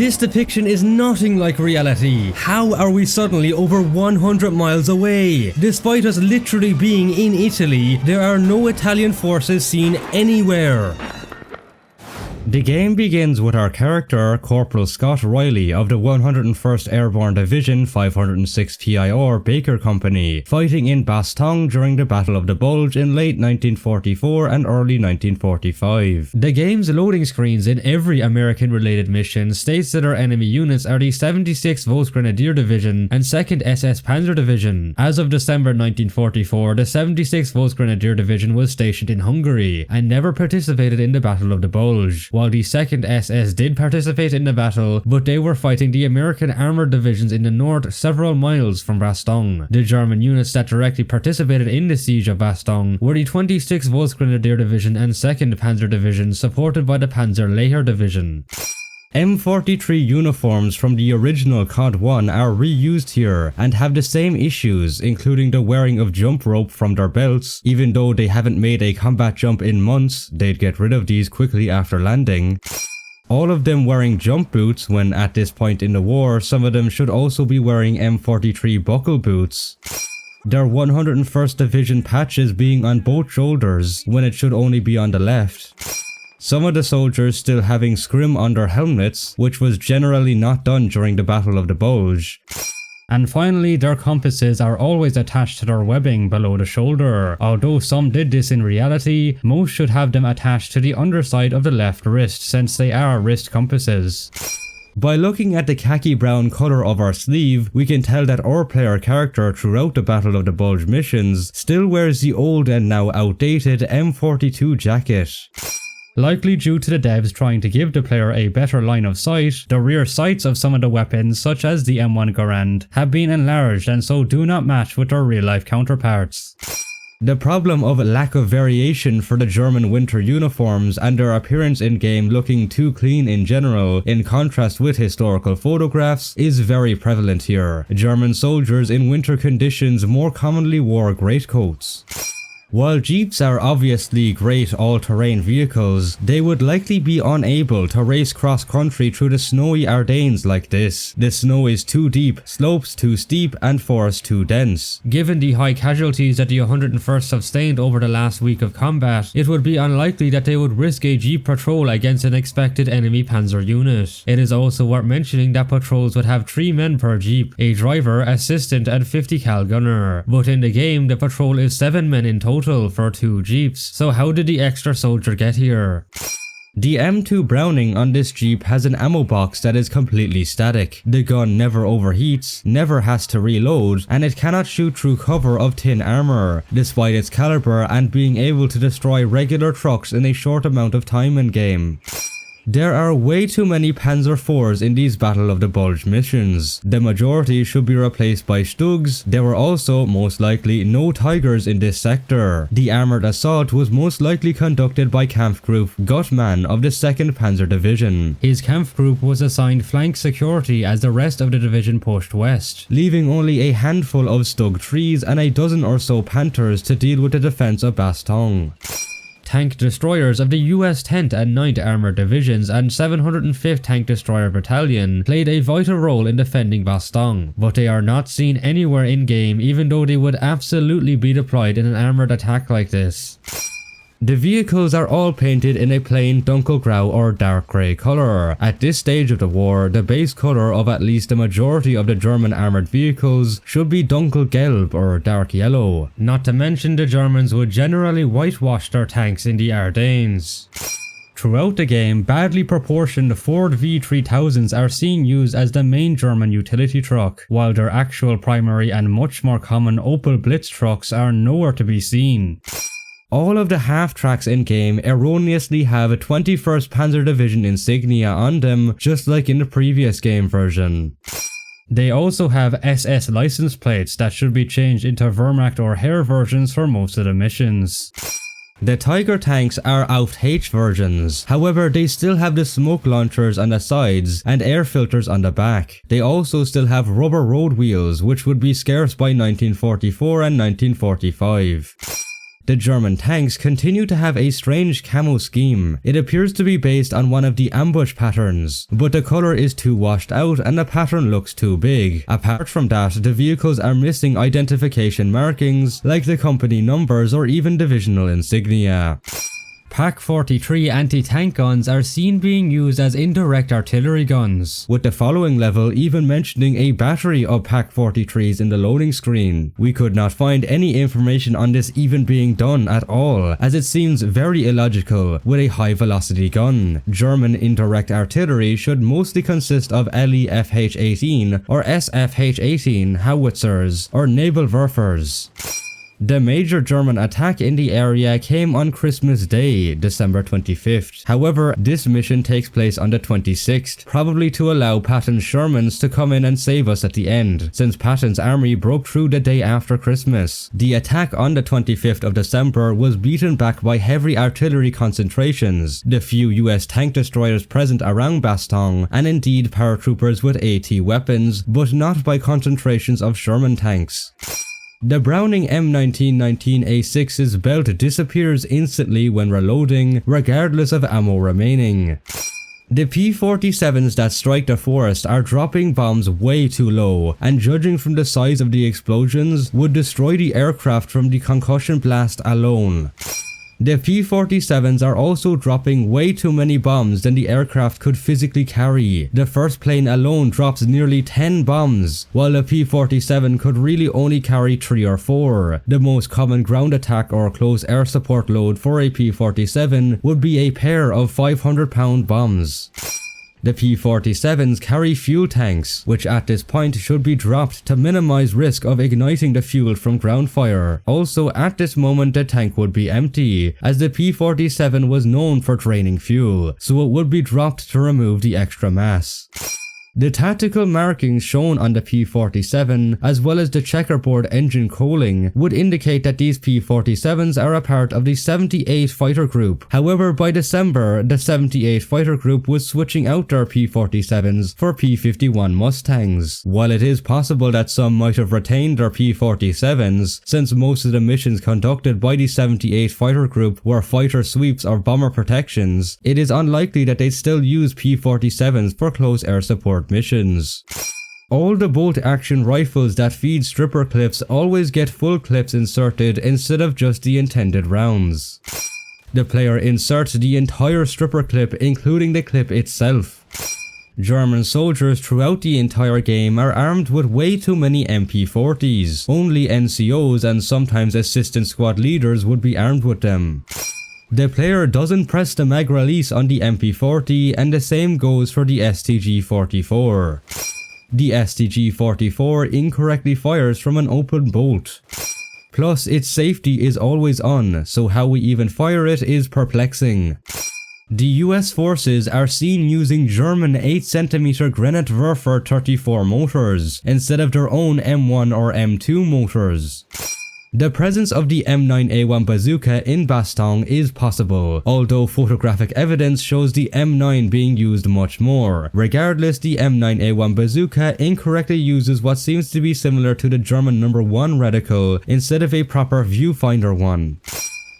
This depiction is nothing like reality. How are we suddenly over 100 miles away? Despite us literally being in Italy, there are no Italian forces seen anywhere. The game begins with our character, Corporal Scott Riley of the 101st Airborne Division 506 PIR Baker Company, fighting in Bastogne during the Battle of the Bulge in late 1944 and early 1945. The game's loading screens in every American-related mission states that our enemy units are the 76th Volksgrenadier Division and 2nd SS Panzer Division. As of December 1944, the 76th Volksgrenadier Division was stationed in Hungary and never participated in the Battle of the Bulge, while the 2nd SS did participate in the battle, but they were fighting the American armoured divisions in the north several miles from Bastogne. The German units that directly participated in the siege of Bastogne were the 26th Volksgrenadier Division and 2nd Panzer Division, supported by the Panzerlehr Division. M43 uniforms from the original COD 1 are reused here and have the same issues, including the wearing of jump rope from their belts. Even though they haven't made a combat jump in months, they'd get rid of these quickly after landing. All of them wearing jump boots when at this point in the war, some of them should also be wearing M43 buckle boots. Their 101st Division patches being on both shoulders when it should only be on the left. Some of the soldiers still having scrim on their helmets, which was generally not done during the Battle of the Bulge. And finally, their compasses are always attached to their webbing below the shoulder. Although some did this in reality, most should have them attached to the underside of the left wrist, since they are wrist compasses. By looking at the khaki brown color of our sleeve, we can tell that our player character throughout the Battle of the Bulge missions still wears the old and now outdated M42 jacket. Likely due to the devs trying to give the player a better line of sight, the rear sights of some of the weapons, such as the M1 Garand, have been enlarged and so do not match with their real-life counterparts. The problem of lack of variation for the German winter uniforms and their appearance in-game looking too clean in general, in contrast with historical photographs, is very prevalent here. German soldiers in winter conditions more commonly wore greatcoats. While Jeeps are obviously great all-terrain vehicles, they would likely be unable to race cross-country through the snowy Ardennes like this. The snow is too deep, slopes too steep, and forest too dense. Given the high casualties that the 101st sustained over the last week of combat, it would be unlikely that they would risk a Jeep patrol against an expected enemy panzer unit. It is also worth mentioning that patrols would have 3 men per Jeep, a driver, assistant, and 50 cal gunner. But in the game, the patrol is 7 men in total for 2 Jeeps, so how did the extra soldier get here? The M2 Browning on this Jeep has an ammo box that is completely static. The gun never overheats, never has to reload, and it cannot shoot through cover of tin armor, despite its caliber and being able to destroy regular trucks in a short amount of time in game. There are way too many Panzer IVs in these Battle of the Bulge missions. The majority should be replaced by Stugs. There were also, most likely, no Tigers in this sector. The armoured assault was most likely conducted by Kampfgruppe Gutmann of the 2nd Panzer Division. His Kampfgruppe was assigned flank security as the rest of the division pushed west, leaving only a handful of Stug 3s and a dozen or so Panthers to deal with the defence of Bastogne. Tank destroyers of the US 10th and 9th Armoured Divisions and 705th Tank Destroyer Battalion played a vital role in defending Bastogne, but they are not seen anywhere in game even though they would absolutely be deployed in an armoured attack like this. The vehicles are all painted in a plain dunkelgrau or dark grey colour. At this stage of the war, the base colour of at least the majority of the German armoured vehicles should be dunkelgelb or dark yellow. Not to mention the Germans would generally whitewash their tanks in the Ardennes. Throughout the game, badly proportioned Ford V3000s are seen used as the main German utility truck, while their actual primary and much more common Opel Blitz trucks are nowhere to be seen. All of the half-tracks in-game erroneously have a 21st Panzer Division insignia on them, just like in the previous game version. They also have SS license plates that should be changed into Wehrmacht or Heer versions for most of the missions. The Tiger tanks are Out H versions, however they still have the smoke launchers on the sides and air filters on the back. They also still have rubber road wheels, which would be scarce by 1944 and 1945. The German tanks continue to have a strange camo scheme. It appears to be based on one of the ambush patterns, but the color is too washed out and the pattern looks too big. Apart from that, the vehicles are missing identification markings like the company numbers or even divisional insignia. Pak-43 anti-tank guns are seen being used as indirect artillery guns, with the following level even mentioning a battery of Pak-43s in the loading screen. We could not find any information on this even being done at all, as it seems very illogical with a high velocity gun. German indirect artillery should mostly consist of LE-FH-18 or SFH-18 howitzers or Nebelwerfers. The major German attack in the area came on Christmas Day, December 25th. However, this mission takes place on the 26th, probably to allow Patton's Shermans to come in and save us at the end, since Patton's army broke through the day after Christmas. The attack on the 25th of December was beaten back by heavy artillery concentrations, the few US tank destroyers present around Bastogne, and indeed paratroopers with AT weapons, but not by concentrations of Sherman tanks. The Browning M1919A6's belt disappears instantly when reloading, regardless of ammo remaining. The P-47s that strike the forest are dropping bombs way too low, and judging from the size of the explosions, would destroy the aircraft from the concussion blast alone. The P-47s are also dropping way too many bombs than the aircraft could physically carry. The first plane alone drops nearly 10 bombs, while the P-47 could really only carry 3 or 4. The most common ground attack or close air support load for a P-47 would be a pair of 500-pound bombs. The P-47s carry fuel tanks, which at this point should be dropped to minimize risk of igniting the fuel from ground fire. Also, at this moment the tank would be empty, as the P-47 was known for draining fuel, so it would be dropped to remove the extra mass. The tactical markings shown on the P-47, as well as the checkerboard engine coaling, would indicate that these P-47s are a part of the 78 fighter group. However, by December, the 78 fighter group was switching out their P-47s for P-51 Mustangs. While it is possible that some might have retained their P-47s, since most of the missions conducted by the 78 fighter group were fighter sweeps or bomber protections, it is unlikely that they'd still use P-47s for close air support missions. All the bolt-action rifles that feed stripper clips always get full clips inserted instead of just the intended rounds. The player inserts the entire stripper clip, including the clip itself. German soldiers throughout the entire game are armed with way too many MP40s. Only NCOs and sometimes assistant squad leaders would be armed with them. The player doesn't press the mag release on the MP40, and the same goes for the STG-44. The STG-44 incorrectly fires from an open bolt. Plus, its safety is always on, so how we even fire it is perplexing. The US forces are seen using German 8cm Grenadwerfer 34 motors, instead of their own M1 or M2 motors. The presence of the M9A1 bazooka in Bastogne is possible, although photographic evidence shows the M9 being used much more. Regardless, the M9A1 bazooka incorrectly uses what seems to be similar to the German No. 1 reticle instead of a proper viewfinder one.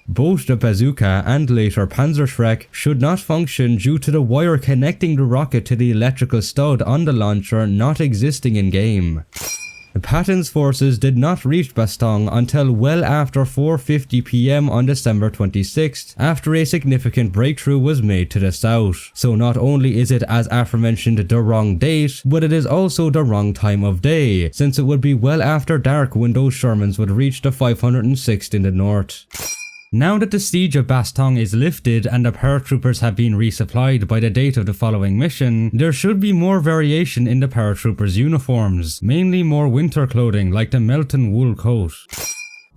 Both the bazooka and later Panzerschreck should not function due to the wire connecting the rocket to the electrical stud on the launcher not existing in game. Patton's forces did not reach Bastogne until well after 4:50 PM on December 26th, after a significant breakthrough was made to the south. So not only is it as aforementioned the wrong date, but it is also the wrong time of day, since it would be well after dark when those Shermans would reach the 506th in the north. Now that the siege of Bastogne is lifted and the paratroopers have been resupplied by the date of the following mission, there should be more variation in the paratroopers' uniforms, mainly more winter clothing like the Melton wool coat.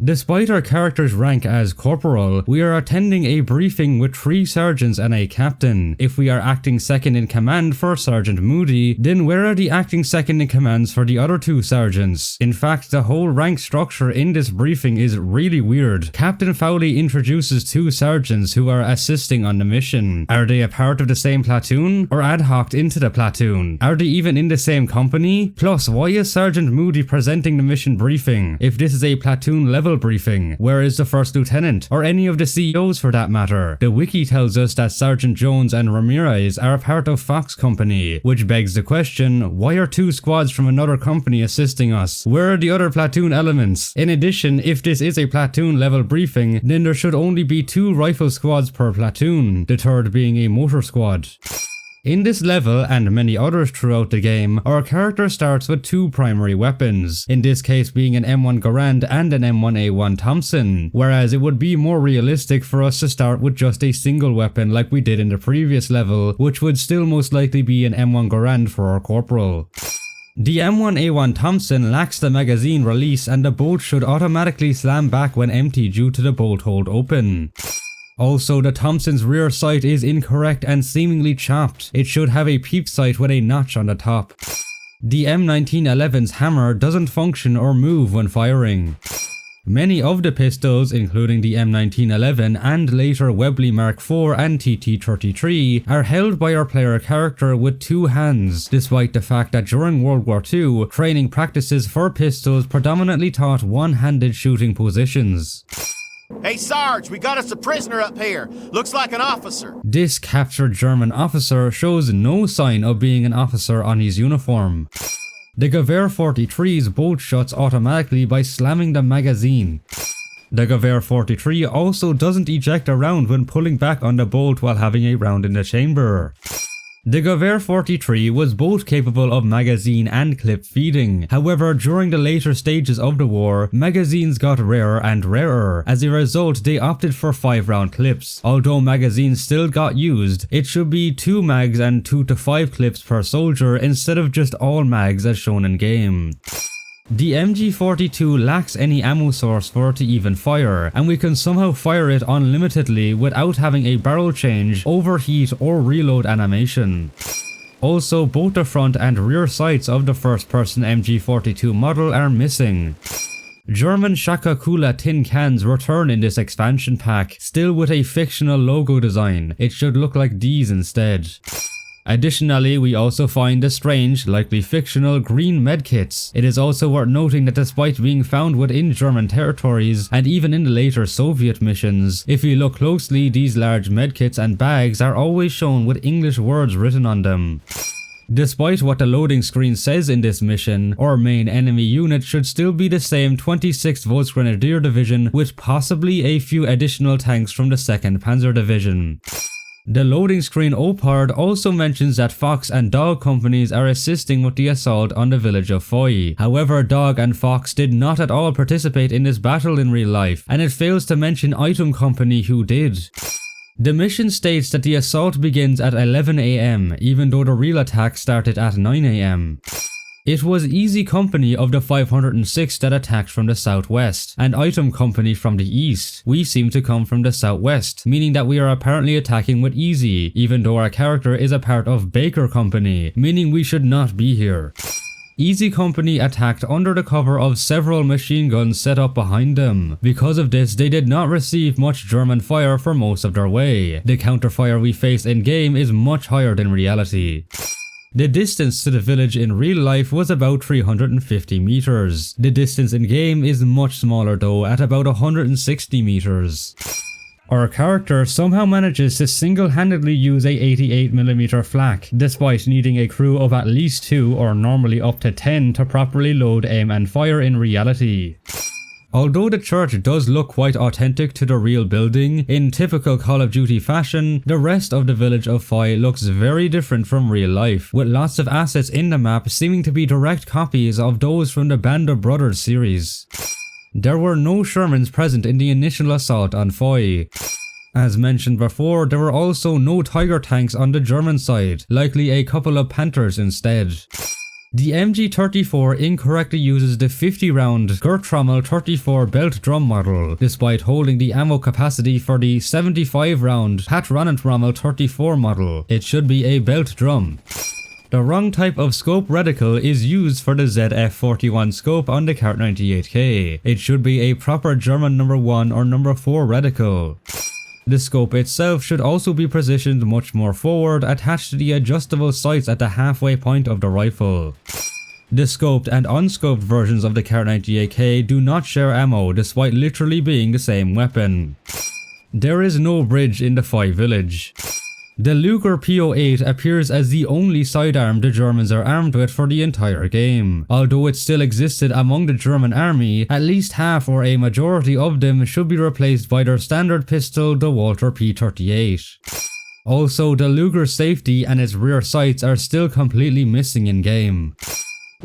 Despite our character's rank as corporal, we are attending a briefing with 3 sergeants and a captain. If we are acting second in command for Sergeant Moody, then where are the acting second in commands for the other 2 sergeants? In fact, the whole rank structure in this briefing is really weird. Captain Fowley introduces 2 sergeants who are assisting on the mission. Are they a part of the same platoon, or ad hoc into the platoon? Are they even in the same company? Plus, why is Sergeant Moody presenting the mission briefing? If this is a platoon level level briefing? Where is the first lieutenant? Or any of the CEOs for that matter? The wiki tells us that Sergeant Jones and Ramirez are part of Fox Company, which begs the question, why are 2 squads from another company assisting us? Where are the other platoon elements? In addition, if this is a platoon level briefing, then there should only be 2 rifle squads per platoon, the third being a motor squad. In this level, and many others throughout the game, our character starts with 2 primary weapons, in this case being an M1 Garand and an M1A1 Thompson, whereas it would be more realistic for us to start with just a single weapon like we did in the previous level, which would still most likely be an M1 Garand for our corporal. The M1A1 Thompson lacks the magazine release and the bolt should automatically slam back when empty due to the bolt hold open. Also, the Thompson's rear sight is incorrect and seemingly chopped. It should have a peep sight with a notch on the top. The M1911's hammer doesn't function or move when firing. Many of the pistols, including the M1911 and later Webley Mark IV and TT-33, are held by our player character with 2 hands, despite the fact that during World War II, training practices for pistols predominantly taught one-handed shooting positions. Hey Sarge, we got us a prisoner up here. Looks like an officer. This captured German officer shows no sign of being an officer on his uniform. The Gewehr 43's bolt shuts automatically by slamming the magazine. The Gewehr 43 also doesn't eject a round when pulling back on the bolt while having a round in the chamber. The Gewehr 43 was both capable of magazine and clip feeding. However, during the later stages of the war, magazines got rarer and rarer. As a result, they opted for 5-round clips. Although magazines still got used, it should be 2 mags and 2 to 5 clips per soldier instead of just all mags as shown in game. The MG42 lacks any ammo source for it to even fire, and we can somehow fire it unlimitedly without having a barrel change, overheat or reload animation. Also, both the front and rear sights of the first-person MG42 model are missing. German Shaka Kula tin cans return in this expansion pack, still with a fictional logo design. It should look like these instead. Additionally, we also find the strange, likely fictional, green medkits. It is also worth noting that despite being found within German territories, and even in the later Soviet missions, if you look closely, these large medkits and bags are always shown with English words written on them. Despite what the loading screen says in this mission, our main enemy unit should still be the same 26th Volksgrenadier Division with possibly a few additional tanks from the 2nd Panzer Division. The loading screen OPARD also mentions that Fox and Dog companies are assisting with the assault on the village of Foy. However, Dog and Fox did not at all participate in this battle in real life, and it fails to mention Item Company who did. The mission states that the assault begins at 11 AM, even though the real attack started at 9 AM. It was Easy Company of the 506 that attacked from the southwest, and Item Company from the east. We seem to come from the southwest, meaning that we are apparently attacking with Easy, even though our character is a part of Baker Company, meaning we should not be here. Easy Company attacked under the cover of several machine guns set up behind them. Because of this, they did not receive much German fire for most of their way. The counterfire we face in game is much higher than reality. The distance to the village in real life was about 350 meters. The distance in game is much smaller though, at about 160 meters. Our character somehow manages to single-handedly use a 88mm flak, despite needing a crew of at least 2 or normally up to 10 to properly load, aim and fire in reality. Although the church does look quite authentic to the real building, in typical Call of Duty fashion, the rest of the village of Foy looks very different from real life, with lots of assets in the map seeming to be direct copies of those from the Band of Brothers series. There were no Shermans present in the initial assault on Foy. As mentioned before, there were also no Tiger tanks on the German side, likely a couple of Panthers instead. The MG34 incorrectly uses the 50-round Gertrommel 34 belt drum model, despite holding the ammo capacity for the 75-round Patronentrommel 34 model. It should be a belt drum. The wrong type of scope reticle is used for the ZF41 scope on the Kart 98K. It should be a proper German number 1 or number 4 reticle. The scope itself should also be positioned much more forward, attached to the adjustable sights at the halfway point of the rifle. The scoped and unscoped versions of the Kar 98K do not share ammo despite literally being the same weapon. There is no bridge in the Phi village. The Luger PO8 appears as the only sidearm the Germans are armed with for the entire game. Although it still existed among the German army, at least half or a majority of them should be replaced by their standard pistol, the Walther P38. Also, the Luger's safety and its rear sights are still completely missing in game.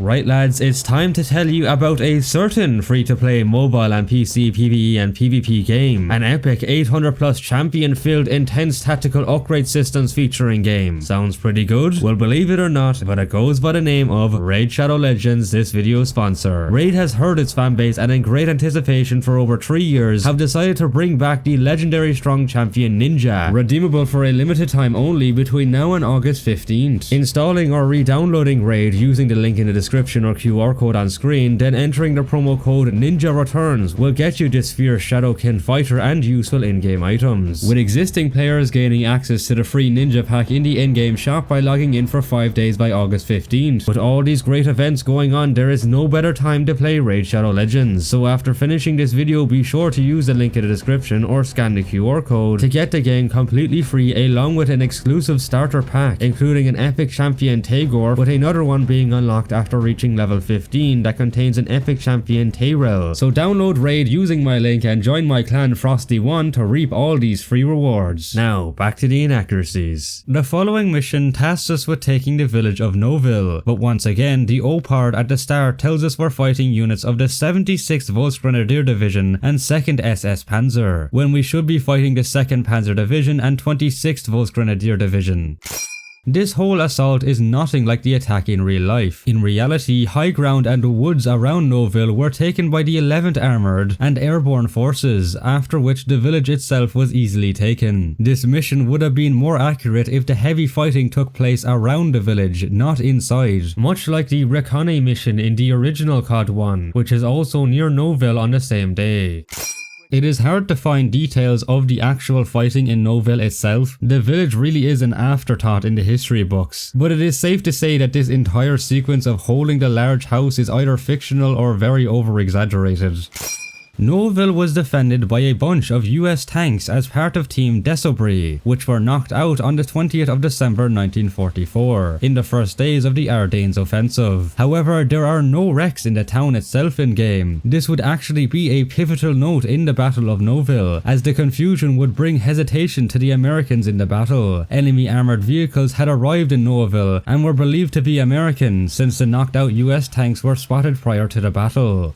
Right lads, it's time to tell you about a certain free-to-play mobile and PC PvE and PvP game. An epic 800 plus champion filled intense tactical upgrade systems featuring game. Sounds pretty good? Well, believe it or not, but it goes by the name of Raid Shadow Legends, this video's sponsor. Raid has heard its fanbase and in great anticipation for over 3 years have decided to bring back the legendary strong champion Ninja, redeemable for a limited time only between now and August 15th. Installing or re-downloading Raid using the link in the description or QR code on screen, then entering the promo code Ninja Returns will get you this fierce Shadowkin fighter and useful in-game items, with existing players gaining access to the free Ninja pack in the in-game shop by logging in for 5 days by August 15th. With all these great events going on, there is no better time to play Raid Shadow Legends, so after finishing this video be sure to use the link in the description or scan the QR code to get the game completely free along with an exclusive starter pack including an epic champion Tagor, with another one being unlocked after reaching level 15 that contains an epic champion Tyrell. So download Raid using my link and join my clan Frosty1 to reap all these free rewards. Now back to the inaccuracies. The following mission tasks us with taking the village of Noville, but once again the OPARD at the start tells us we're fighting units of the 76th Volksgrenadier Division and 2nd SS Panzer, when we should be fighting the 2nd Panzer Division and 26th Volksgrenadier Division. This whole assault is nothing like the attack in real life. In reality, high ground and the woods around Noville were taken by the 11th Armoured and Airborne Forces, after which the village itself was easily taken. This mission would have been more accurate if the heavy fighting took place around the village, not inside, much like the Reconnaissance mission in the original COD 1, which is also near Noville on the same day. It is hard to find details of the actual fighting in Noville itself. The village really is an afterthought in the history books, but it is safe to say that this entire sequence of holding the large house is either fictional or very over-exaggerated. Noville was defended by a bunch of US tanks as part of Team Desobry, which were knocked out on the 20th of December 1944, in the first days of the Ardennes offensive. However, there are no wrecks in the town itself in-game. This would actually be a pivotal note in the Battle of Noville, as the confusion would bring hesitation to the Americans in the battle. Enemy armoured vehicles had arrived in Noville and were believed to be American, since the knocked out US tanks were spotted prior to the battle.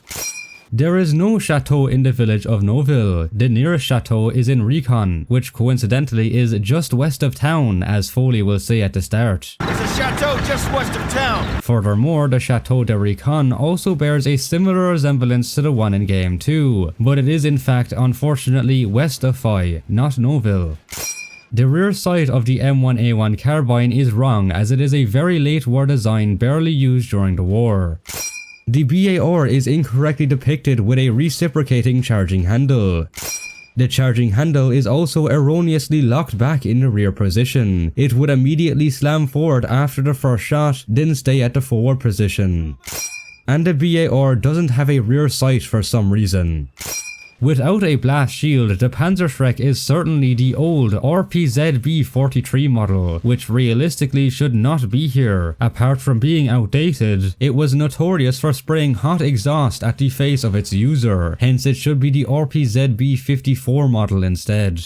There is no chateau in the village of Noville. The nearest chateau is in Recon, which coincidentally is just west of town, as Foley will say at the start. There's a chateau just west of town. Furthermore, the Chateau de Recon also bears a similar resemblance to the one in game 2, but it is in fact unfortunately west of Phi, not Noville. The rear sight of the M1A1 carbine is wrong, as it is a very late war design barely used during the war. The BAR is incorrectly depicted with a reciprocating charging handle. The charging handle is also erroneously locked back in the rear position. It would immediately slam forward after the first shot, then stay at the forward position. And the BAR doesn't have a rear sight for some reason. Without a blast shield, the Panzerschreck is certainly the old RPZ-B43 model, which realistically should not be here. Apart from being outdated, it was notorious for spraying hot exhaust at the face of its user, hence it should be the RPZ-B54 model instead.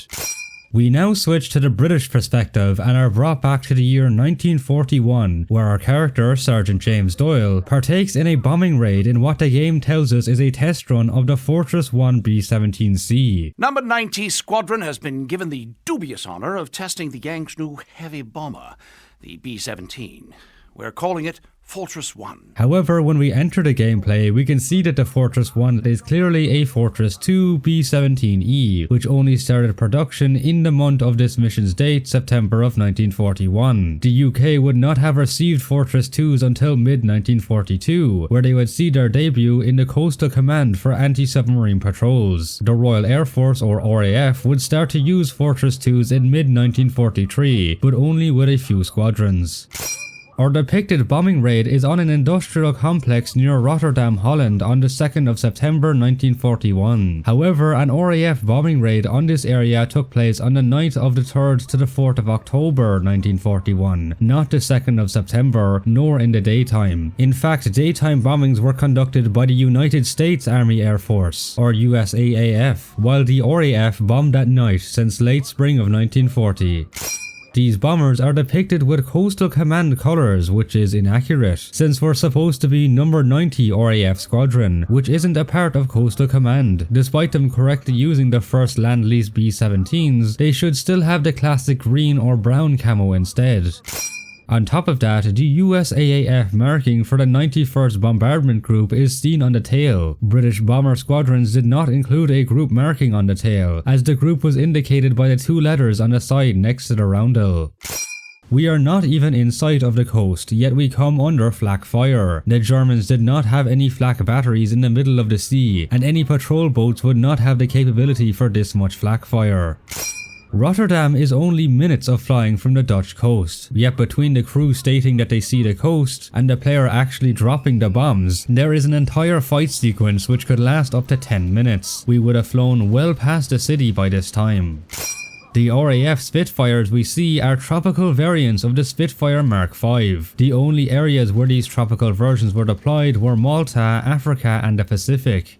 We now switch to the British perspective and are brought back to the year 1941, where our character, Sergeant James Doyle, partakes in a bombing raid in what the game tells us is a test run of the Fortress 1 B-17C. Number 90 Squadron has been given the dubious honour of testing the gang's new heavy bomber, the B-17. We're calling it Fortress 1. However, when we enter the gameplay, we can see that the Fortress 1 is clearly a Fortress 2 B-17E, which only started production in the month of this mission's date, September of 1941. The UK would not have received Fortress 2s until mid-1942, where they would see their debut in the Coastal Command for anti-submarine patrols. The Royal Air Force, or RAF, would start to use Fortress 2s in mid-1943, but only with a few squadrons. Our depicted bombing raid is on an industrial complex near Rotterdam, Holland on the 2nd of September 1941. However, an RAF bombing raid on this area took place on the 9th of the 3rd to the 4th of October 1941, not the 2nd of September, nor in the daytime. In fact, daytime bombings were conducted by the United States Army Air Force, or USAAF, while the RAF bombed at night since late spring of 1940. These bombers are depicted with Coastal Command colours, which is inaccurate, since we're supposed to be number 90 RAF Squadron, which isn't a part of Coastal Command. Despite them correctly using the first Land-Lease B-17s, they should still have the classic green or brown camo instead. On top of that, the USAAF marking for the 91st Bombardment Group is seen on the tail. British bomber squadrons did not include a group marking on the tail, as the group was indicated by the 2 letters on the side next to the roundel. We are not even in sight of the coast, yet we come under flak fire. The Germans did not have any flak batteries in the middle of the sea, and any patrol boats would not have the capability for this much flak fire. Rotterdam is only minutes of flying from the Dutch coast, yet between the crew stating that they see the coast and the player actually dropping the bombs, there is an entire fight sequence which could last up to 10 minutes. We would have flown well past the city by this time. The RAF Spitfires we see are tropical variants of the Spitfire Mark V. The only areas where these tropical versions were deployed were Malta, Africa and the Pacific.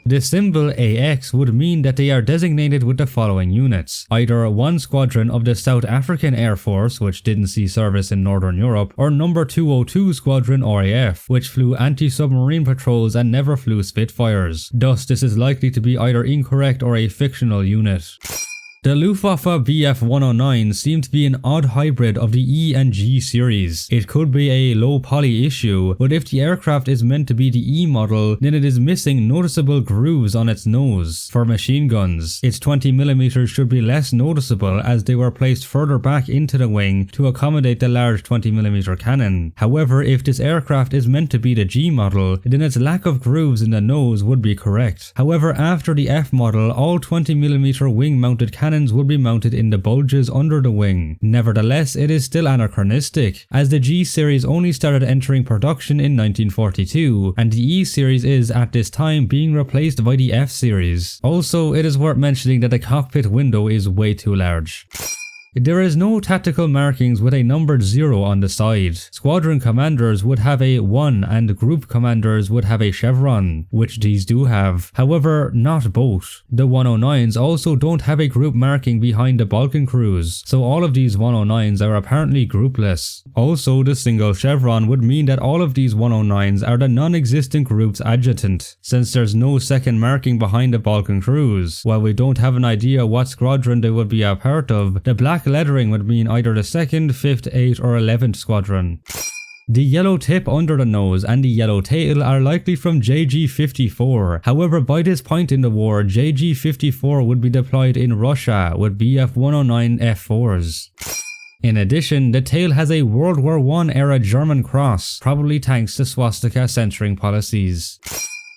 The symbol AX would mean that they are designated with the following units: either one squadron of the South African Air Force, which didn't see service in Northern Europe, or number 202 Squadron RAF, which flew anti-submarine patrols and never flew Spitfires. Thus, this is likely to be either incorrect or a fictional unit. The Luftwaffe Bf-109 seemed to be an odd hybrid of the E and G series. It could be a low poly issue, but if the aircraft is meant to be the E model, then it is missing noticeable grooves on its nose. For machine guns, its 20mm should be less noticeable as they were placed further back into the wing to accommodate the large 20mm cannon. However, if this aircraft is meant to be the G model, then its lack of grooves in the nose would be correct. However, after the F model, all 20mm wing mounted cannons would be mounted in the bulges under the wing. Nevertheless, it is still anachronistic, as the G series only started entering production in 1942, and the E series is at this time being replaced by the F series. Also, it is worth mentioning that the cockpit window is way too large. There is no tactical markings with a numbered 0 on the side. Squadron commanders would have a 1 and group commanders would have a chevron, which these do have. However, not both. The 109s also don't have a group marking behind the Balkan crews, so all of these 109s are apparently groupless. Also, the single chevron would mean that all of these 109s are the non-existent group's adjutant, since there's no second marking behind the Balkan crews. While we don't have an idea what squadron they would be a part of, the black lettering would mean either the 2nd, 5th, 8th or 11th squadron. The yellow tip under the nose and the yellow tail are likely from JG-54. However, by this point in the war, JG-54 would be deployed in Russia with Bf-109 F4s. In addition, the tail has a World War I era German cross, probably thanks to swastika censoring policies.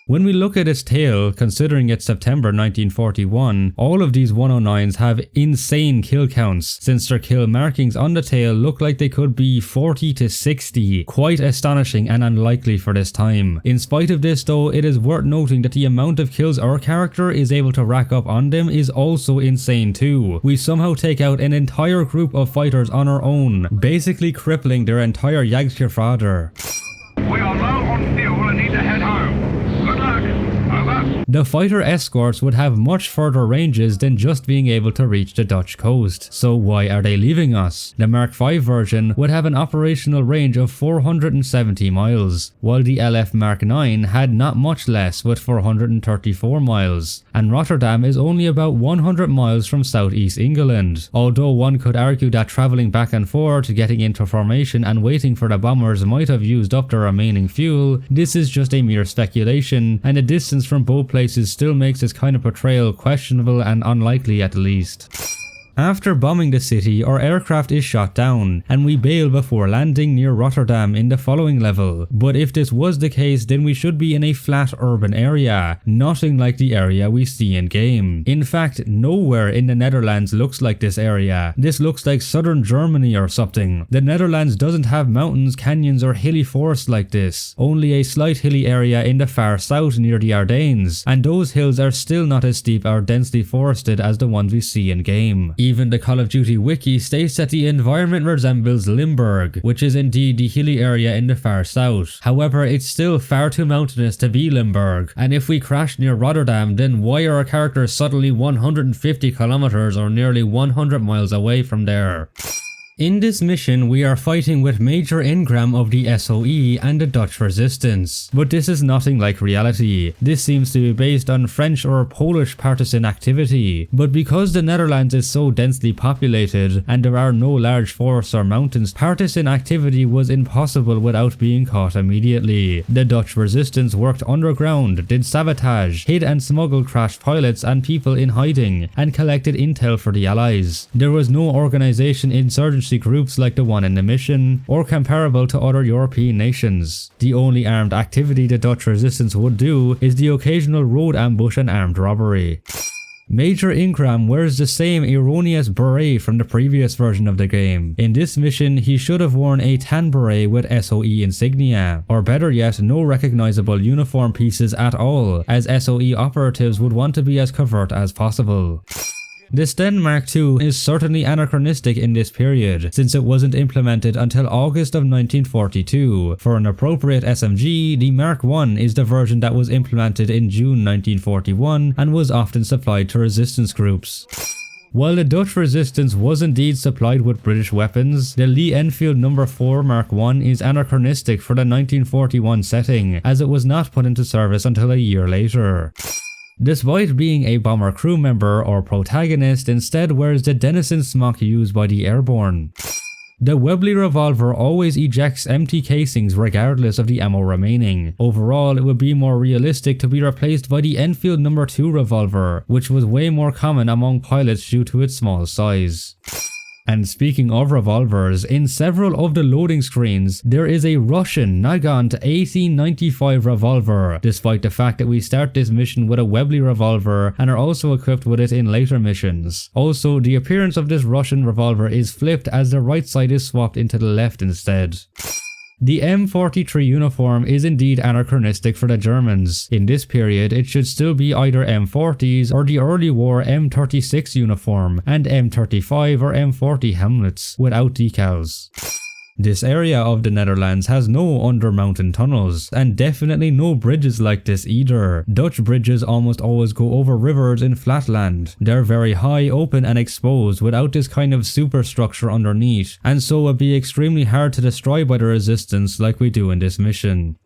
When we look at its tail, considering it's September 1941, all of these 109s have insane kill counts, since their kill markings on the tail look like they could be 40 to 60, quite astonishing and unlikely for this time. In spite of this though, it is worth noting that the amount of kills our character is able to rack up on them is also insane too. We somehow take out an entire group of fighters on our own, basically crippling their entire Jagdgeschwader. We are low on fuel and need to head home. Good luck. Over. The fighter escorts would have much further ranges than just being able to reach the Dutch coast. So why are they leaving us? The Mark V version would have an operational range of 470 miles, while the LF Mark IX had not much less with 434 miles, and Rotterdam is only about 100 miles from southeast England. Although one could argue that travelling back and forth, getting into formation and waiting for the bombers might have used up the remaining fuel, this is just a mere speculation, and the distance from both places still makes this kind of portrayal questionable and unlikely at least. After bombing the city, our aircraft is shot down, and we bail before landing near Rotterdam in the following level. But if this was the case, then we should be in a flat urban area, nothing like the area we see in game. In fact, nowhere in the Netherlands looks like this area. This looks like southern Germany or something. The Netherlands doesn't have mountains, canyons or hilly forests like this, only a slight hilly area in the far south near the Ardennes, and those hills are still not as steep or densely forested as the ones we see in game. Even the Call of Duty wiki states that the environment resembles Limburg, which is indeed the hilly area in the far south. However, it's still far too mountainous to be Limburg, and if we crash near Rotterdam, then why are our characters suddenly 150 kilometers or nearly 100 miles away from there? In this mission, we are fighting with Major Ingram of the SOE and the Dutch resistance, but this is nothing like reality. This seems to be based on French or Polish partisan activity, but because the Netherlands is so densely populated and there are no large forests or mountains, partisan activity was impossible without being caught immediately. The Dutch resistance worked underground, did sabotage, hid and smuggled crashed pilots and people in hiding, and collected intel for the Allies. There was no organization insurgency groups like the one in the mission, or comparable to other European nations. The only armed activity the Dutch resistance would do is the occasional road ambush and armed robbery. Major Ingram wears the same erroneous beret from the previous version of the game. In this mission, he should have worn a tan beret with SOE insignia, or better yet, no recognizable uniform pieces at all, as SOE operatives would want to be as covert as possible. The Sten Mark II is certainly anachronistic in this period, since it wasn't implemented until August of 1942. For an appropriate SMG, the Mark I is the version that was implemented in June 1941 and was often supplied to resistance groups. While the Dutch resistance was indeed supplied with British weapons, the Lee Enfield No. 4 Mark I is anachronistic for the 1941 setting, as it was not put into service until a year later. Despite being a bomber crew member or protagonist, instead wears the Denison smock used by the airborne. The Webley revolver always ejects empty casings regardless of the ammo remaining. Overall, it would be more realistic to be replaced by the Enfield No. 2 revolver, which was way more common among pilots due to its small size. And speaking of revolvers, in several of the loading screens, there is a Russian Nagant 1895 revolver, despite the fact that we start this mission with a Webley revolver and are also equipped with it in later missions. Also, the appearance of this Russian revolver is flipped as the right side is swapped into the left instead. The M43 uniform is indeed anachronistic for the Germans. In this period, it should still be either M40s or the early war M36 uniform, and M35 or M40 helmets, without decals. This area of the Netherlands has no under-mountain tunnels, and definitely no bridges like this either. Dutch bridges almost always go over rivers in flatland. They're very high, open and exposed without this kind of superstructure underneath, and so would be extremely hard to destroy by the resistance like we do in this mission.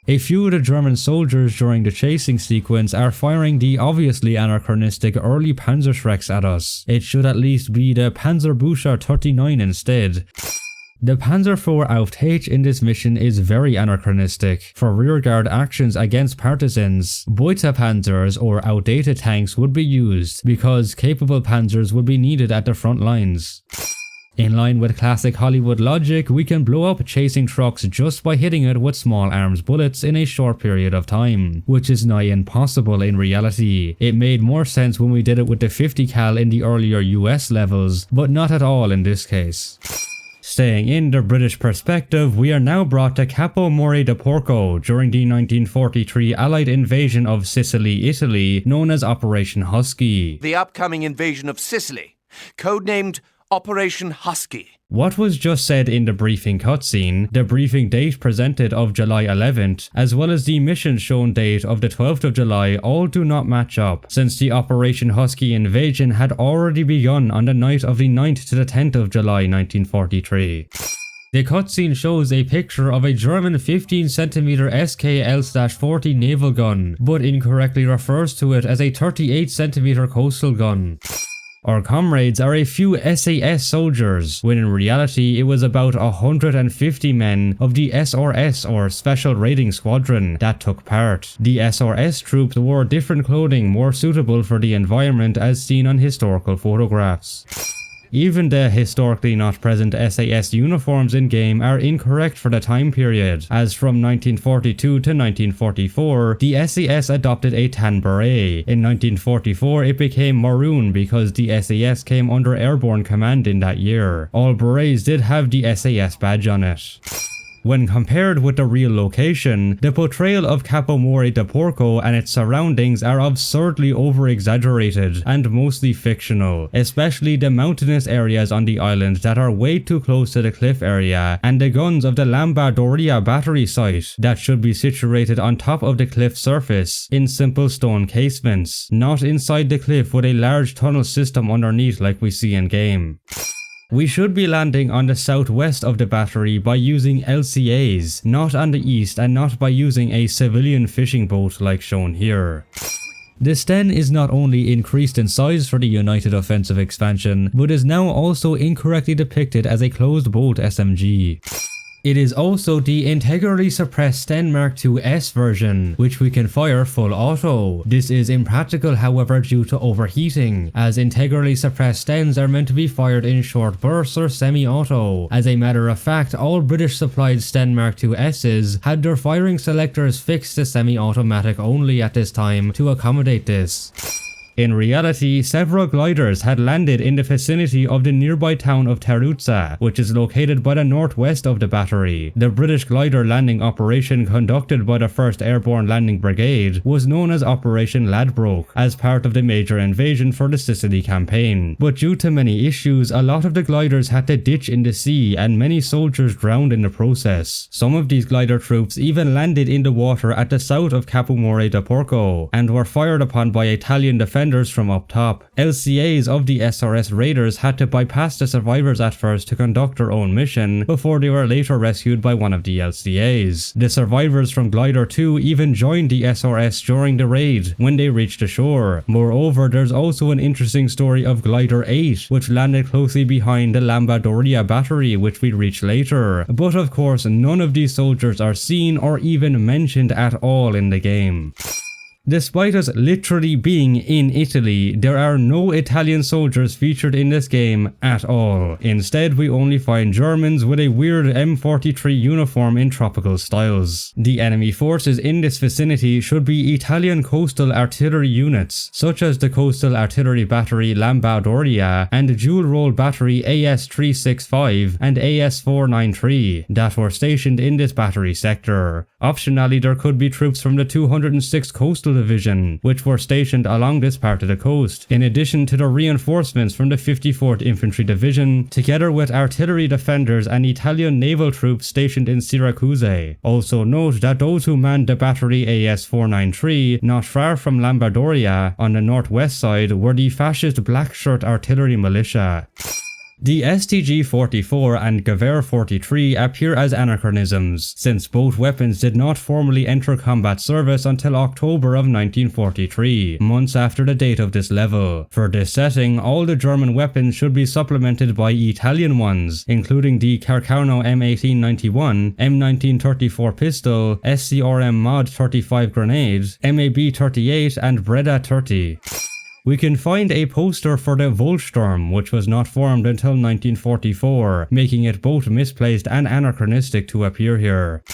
A few of the German soldiers during the chasing sequence are firing the obviously anachronistic early Panzerschrecks at us. It should at least be the Panzerbücher 39 instead. The Panzer IV Auft H in this mission is very anachronistic. For rearguard actions against partisans, Beutepanzers or outdated tanks would be used, because capable panzers would be needed at the front lines. In line with classic Hollywood logic, we can blow up chasing trucks just by hitting it with small arms bullets in a short period of time, which is nigh impossible in reality. It made more sense when we did it with the 50 cal in the earlier US levels, but not at all in this case. Staying in the British perspective, we are now brought to Capo More de Porco during the 1943 Allied invasion of Sicily, Italy, known as Operation Husky. The upcoming invasion of Sicily, codenamed Operation Husky. What was just said in the briefing cutscene, the briefing date presented of July 11th, as well as the mission shown date of the 12th of July all do not match up, since the Operation Husky invasion had already begun on the night of the 9th to the 10th of July 1943. The cutscene shows a picture of a German 15cm SKL-40 naval gun, but incorrectly refers to it as a 38cm coastal gun. Our comrades are a few SAS soldiers, when in reality it was about 150 men of the SRS or Special Raiding Squadron that took part. The SRS troops wore different clothing more suitable for the environment as seen on historical photographs. Even the historically not present SAS uniforms in-game are incorrect for the time period, as from 1942 to 1944, the SAS adopted a tan beret. In 1944 it became maroon because the SAS came under airborne command in that year. All berets did have the SAS badge on it. When compared with the real location, the portrayal of Capo More de Porco and its surroundings are absurdly over-exaggerated and mostly fictional, especially the mountainous areas on the island that are way too close to the cliff area, and the guns of the Lamba Doria battery site that should be situated on top of the cliff surface in simple stone casements, not inside the cliff with a large tunnel system underneath like we see in game. We should be landing on the southwest of the battery by using LCAs, not on the east and not by using a civilian fishing boat like shown here. The Sten is not only increased in size for the United Offensive expansion, but is now also incorrectly depicted as a closed bolt SMG. It is also the integrally suppressed Sten Mark II S version, which we can fire full auto. This is impractical however due to overheating, as integrally suppressed Stens are meant to be fired in short bursts or semi-auto. As a matter of fact, all British supplied Sten Mark II S's had their firing selectors fixed to semi-automatic only at this time to accommodate this. In reality, several gliders had landed in the vicinity of the nearby town of Terutsa, which is located by the northwest of the battery. The British glider landing operation conducted by the 1st Airborne Landing Brigade was known as Operation Ladbroke, as part of the major invasion for the Sicily campaign. But due to many issues, a lot of the gliders had to ditch in the sea and many soldiers drowned in the process. Some of these glider troops even landed in the water at the south of Capo More de Porco, and were fired upon by Italian defenders from up top. LCAs of the SRS raiders had to bypass the survivors at first to conduct their own mission, before they were later rescued by one of the LCAs. The survivors from Glider 2 even joined the SRS during the raid when they reached the shore. Moreover, there's also an interesting story of Glider 8, which landed closely behind the Lamba Doria battery, which we reach later. But of course, none of these soldiers are seen or even mentioned at all in the game. Despite us literally being in Italy, there are no Italian soldiers featured in this game at all. Instead, we only find Germans with a weird M43 uniform in tropical styles. The enemy forces in this vicinity should be Italian coastal artillery units, such as the Coastal Artillery Battery Lamba Doria and Dual Role Battery AS365 and AS493 that were stationed in this battery sector. Optionally, there could be troops from the 206th Coastal Division, which were stationed along this part of the coast, in addition to the reinforcements from the 54th Infantry Division, together with artillery defenders and Italian naval troops stationed in Syracuse. Also note that those who manned the battery AS493, not far from Lamba Doria, on the northwest side, were the fascist Black Shirt Artillery Militia. The STG-44 and Gewehr-43 appear as anachronisms, since both weapons did not formally enter combat service until October of 1943, months after the date of this level. For this setting, all the German weapons should be supplemented by Italian ones, including the Carcano M1891, M1934 pistol, SCRM Mod 35 grenade, MAB 38 and Breda 30. We can find a poster for the Volsturm, which was not formed until 1944, making it both misplaced and anachronistic to appear here.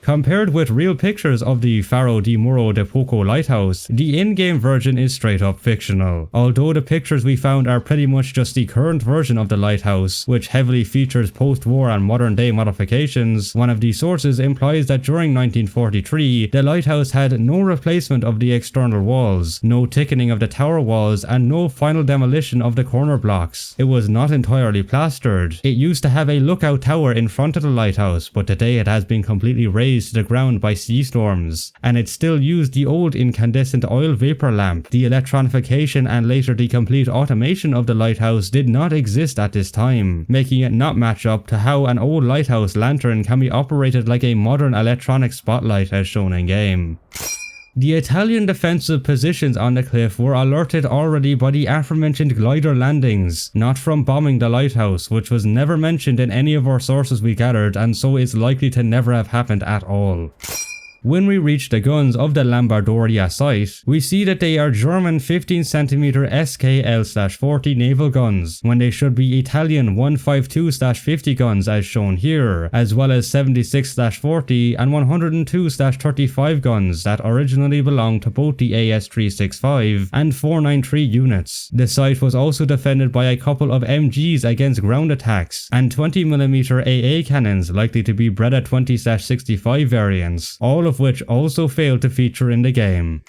Compared with real pictures of the Faro di Muro de Poco lighthouse, the in-game version is straight up fictional. Although the pictures we found are pretty much just the current version of the lighthouse, which heavily features post-war and modern-day modifications, one of the sources implies that during 1943, the lighthouse had no replacement of the external walls, no thickening of the tower walls, and no final demolition of the corner blocks. It was not entirely plastered. It used to have a lookout tower in front of the lighthouse, but today it has been completely razed to the ground by sea storms, and it still used the old incandescent oil vapor lamp. The electronification and later the complete automation of the lighthouse did not exist at this time, making it not match up to how an old lighthouse lantern can be operated like a modern electronic spotlight as shown in game. The Italian defensive positions on the cliff were alerted already by the aforementioned glider landings, not from bombing the lighthouse, which was never mentioned in any of our sources we gathered, and so is likely to never have happened at all. When we reach the guns of the Lambardoria site, we see that they are German 15cm SKL/40 naval guns, when they should be Italian 152/50 guns as shown here, as well as 76/40 and 102/35 guns that originally belonged to both the AS-365 and 493 units. The site was also defended by a couple of MGs against ground attacks, and 20mm AA cannons likely to be Breda 20/65 variants, all of which also failed to feature in the game.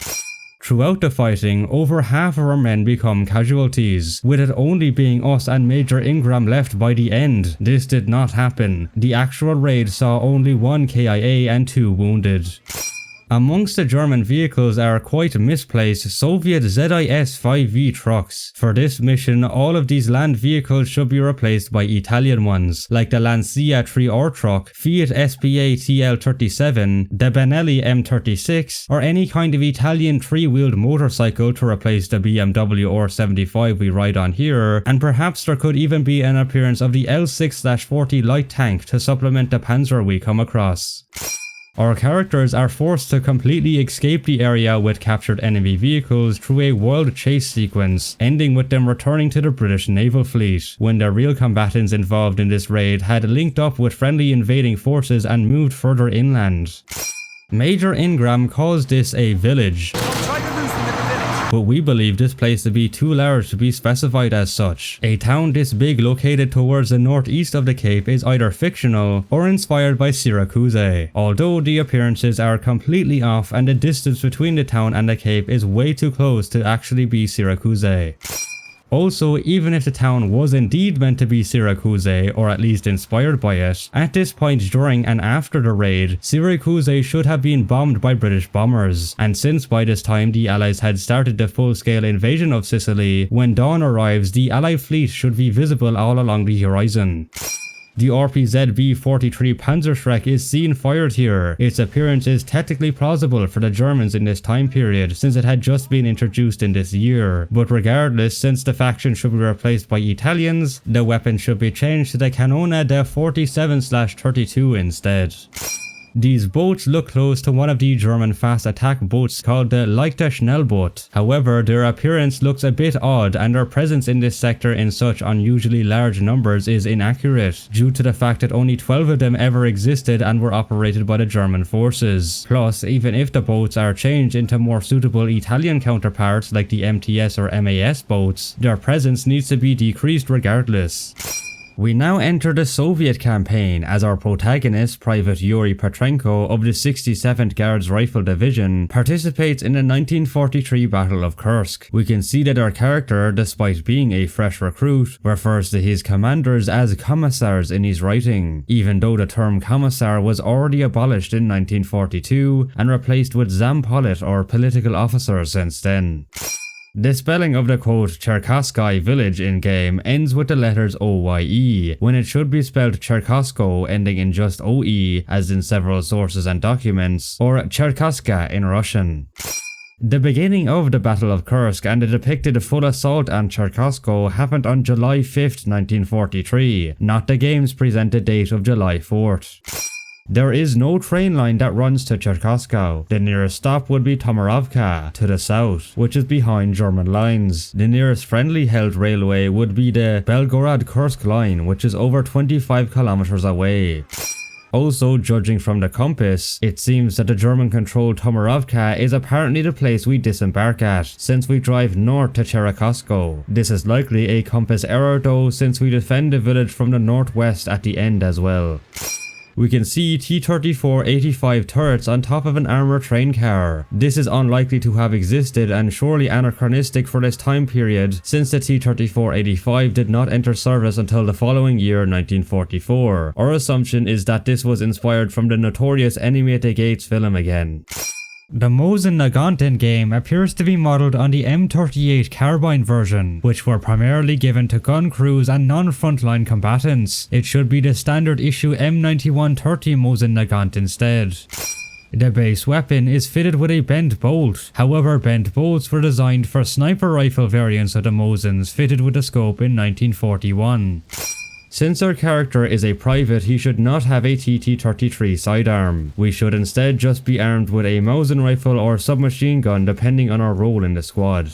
Throughout the fighting, over half of our men become casualties, with it only being us and Major Ingram left by the end. This did not happen. The actual raid saw only 1 KIA and 2 wounded. Amongst the German vehicles are quite misplaced Soviet ZIS-5V trucks. For this mission, all of these land vehicles should be replaced by Italian ones, like the Lancia 3R truck, Fiat SPA TL37, the Benelli M36, or any kind of Italian 3-wheeled motorcycle to replace the BMW R75 we ride on here, and perhaps there could even be an appearance of the L6/40 light tank to supplement the Panzer we come across. Our characters are forced to completely escape the area with captured enemy vehicles through a wild chase sequence, ending with them returning to the British naval fleet, when the real combatants involved in this raid had linked up with friendly invading forces and moved further inland. Major Ingram calls this a village, but we believe this place to be too large to be specified as such. A town this big located towards the northeast of the Cape is either fictional or inspired by Syracuse, although the appearances are completely off and the distance between the town and the Cape is way too close to actually be Syracuse. Also, even if the town was indeed meant to be Syracuse, or at least inspired by it, at this point during and after the raid, Syracuse should have been bombed by British bombers, and since by this time the Allies had started the full-scale invasion of Sicily, when dawn arrives the Allied fleet should be visible all along the horizon. The RPZ-B-43 Panzerschreck is seen fired here. Its appearance is technically plausible for the Germans in this time period, since it had just been introduced in this year. But regardless, since the faction should be replaced by Italians, the weapon should be changed to the Canona da 47/32 instead. These boats look close to one of the German fast attack boats called the Leichte Schnellboot. However, their appearance looks a bit odd and their presence in this sector in such unusually large numbers is inaccurate, due to the fact that only 12 of them ever existed and were operated by the German forces. Plus, even if the boats are changed into more suitable Italian counterparts like the MTS or MAS boats, their presence needs to be decreased regardless. We now enter the Soviet campaign as our protagonist, Private Yuri Petrenko of the 67th Guards Rifle Division, participates in the 1943 Battle of Kursk. We can see that our character, despite being a fresh recruit, refers to his commanders as commissars in his writing, even though the term commissar was already abolished in 1942 and replaced with zampolit or political officer since then. The spelling of the quote Cherkassky village in-game ends with the letters OYE, when it should be spelled Cherkasko ending in just OE, as in several sources and documents, or Cherkaska in Russian. The beginning of the Battle of Kursk and the depicted full assault on Cherkasko happened on July 5th, 1943, not the game's presented date of July 4th. There is no train line that runs to Cherkasko. The nearest stop would be Tomarovka, to the south, which is behind German lines. The nearest friendly held railway would be the Belgorod-Kursk line, which is over 25 kilometers away. Also, judging from the compass, it seems that the German-controlled Tomarovka is apparently the place we disembark at, since we drive north to Cherkasko. This is likely a compass error though, since we defend the village from the northwest at the end as well. We can see T-34-85 turrets on top of an armoured train car. This is unlikely to have existed and surely anachronistic for this time period, since the T-34-85 did not enter service until the following year, 1944. Our assumption is that this was inspired from the notorious Enemy at the Gates film again. The Mosin Nagant in-game appears to be modelled on the M38 carbine version, which were primarily given to gun crews and non-frontline combatants. It should be the standard issue M9130 Mosin Nagant instead. The base weapon is fitted with a bent bolt. However, bent bolts were designed for sniper rifle variants of the Mosins fitted with a scope in 1941. Since our character is a private, he should not have a TT-33 sidearm. We should instead just be armed with a Mosin rifle or submachine gun depending on our role in the squad.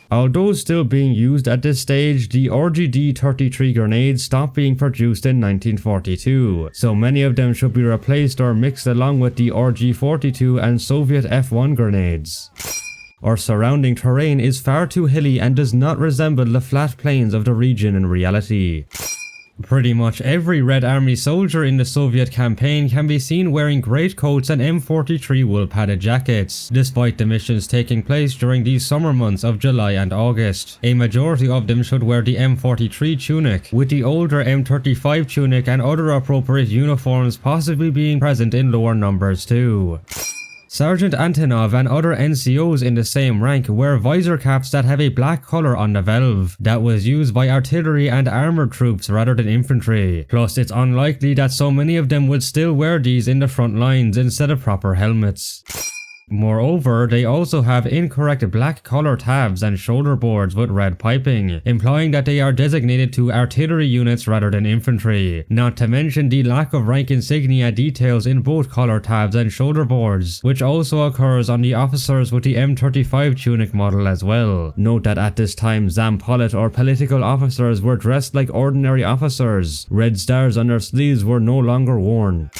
Although still being used at this stage, the RGD-33 grenades stopped being produced in 1942, so many of them should be replaced or mixed along with the RG-42 and Soviet F-1 grenades. Our surrounding terrain is far too hilly and does not resemble the flat plains of the region in reality. Pretty much every Red Army soldier in the Soviet campaign can be seen wearing greatcoats and M43 wool padded jackets, despite the missions taking place during these summer months of July and August. A majority of them should wear the M43 tunic, with the older M35 tunic and other appropriate uniforms possibly being present in lower numbers too. Sergeant Antonov and other NCOs in the same rank wear visor caps that have a black colour on the valve, that was used by artillery and armoured troops rather than infantry. Plus, it's unlikely that so many of them would still wear these in the front lines instead of proper helmets. Moreover, they also have incorrect black collar tabs and shoulder boards with red piping, implying that they are designated to artillery units rather than infantry, not to mention the lack of rank insignia details in both collar tabs and shoulder boards, which also occurs on the officers with the M35 tunic model as well. Note that at this time Zampolit or political officers were dressed like ordinary officers. Red stars on their sleeves were no longer worn.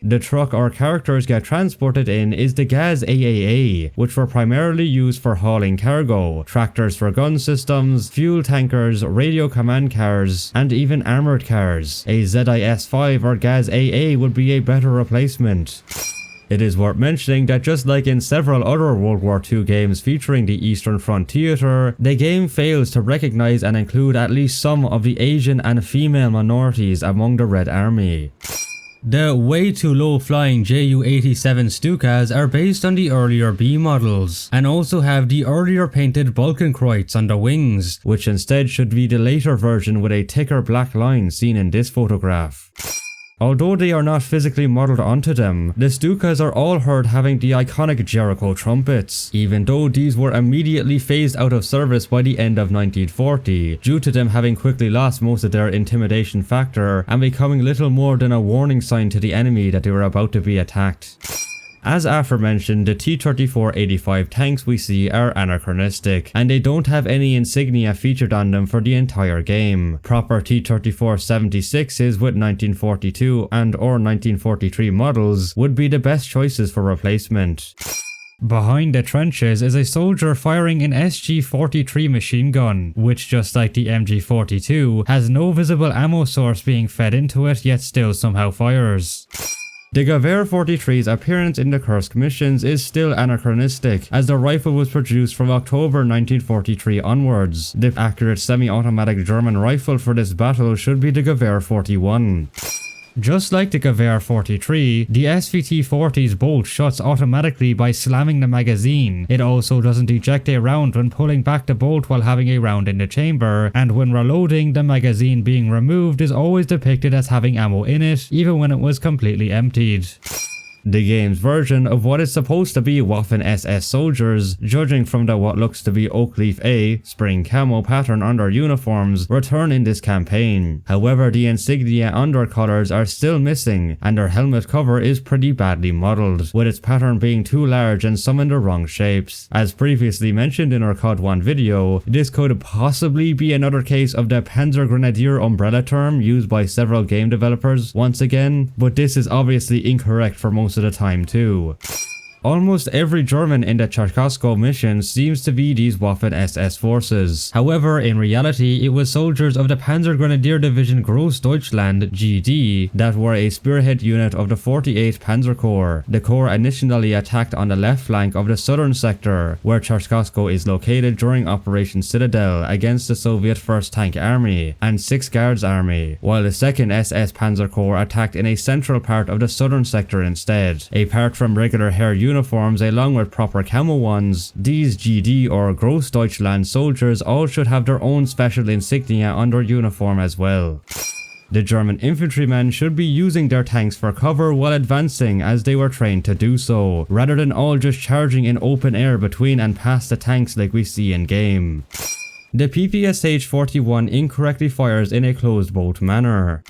The truck our characters get transported in is the Gaz AAA, which were primarily used for hauling cargo, tractors for gun systems, fuel tankers, radio command cars, and even armoured cars. A ZIS-5 or Gaz AA would be a better replacement. It is worth mentioning that just like in several other World War II games featuring the Eastern Front theatre, the game fails to recognise and include at least some of the Asian and female minorities among the Red Army. The way too low flying Ju-87 Stukas are based on the earlier B models, and also have the earlier painted Balkenkreuz on the wings, which instead should be the later version with a thicker black line seen in this photograph. Although they are not physically modelled onto them, the Stukas are all heard having the iconic Jericho trumpets, even though these were immediately phased out of service by the end of 1940, due to them having quickly lost most of their intimidation factor and becoming little more than a warning sign to the enemy that they were about to be attacked. As aforementioned, the T-34-85 tanks we see are anachronistic, and they don't have any insignia featured on them for the entire game. Proper T-34-76s with 1942 and or 1943 models would be the best choices for replacement. Behind the trenches is a soldier firing an SG-43 machine gun, which just like the MG-42, has no visible ammo source being fed into it yet still somehow fires. The Gewehr 43's appearance in the Kursk missions is still anachronistic, as the rifle was produced from October 1943 onwards. The accurate semi-automatic German rifle for this battle should be the Gewehr 41. Just like the Gewehr 43, the SVT-40's bolt shuts automatically by slamming the magazine. It also doesn't eject a round when pulling back the bolt while having a round in the chamber, and when reloading, the magazine being removed is always depicted as having ammo in it, even when it was completely emptied. The game's version of what is supposed to be Waffen-SS soldiers, judging from the what looks to be oak leaf A, spring camo pattern on their uniforms, return in this campaign. However, the insignia on their colours are still missing, and their helmet cover is pretty badly modelled, with its pattern being too large and some in the wrong shapes. As previously mentioned in our COD 1 video, this could possibly be another case of the Panzer Grenadier umbrella term used by several game developers once again, but this is obviously incorrect for most of the time too. Almost every German in the Cherkassko mission seems to be these Waffen-SS forces. However, in reality, it was soldiers of the Panzer Grenadier Division Großdeutschland (GD) that were a spearhead unit of the 48th Panzer Corps. The corps initially attacked on the left flank of the southern sector, where Cherkassko is located during Operation Citadel against the Soviet 1st Tank Army and 6th Guards Army, while the 2nd SS Panzer Corps attacked in a central part of the southern sector instead. Apart from regular hair uniforms along with proper camo ones, these GD or Großdeutschland soldiers all should have their own special insignia on their uniform as well. The German infantrymen should be using their tanks for cover while advancing as they were trained to do so, rather than all just charging in open air between and past the tanks like we see in game. The PPSH-41 incorrectly fires in a closed bolt manner.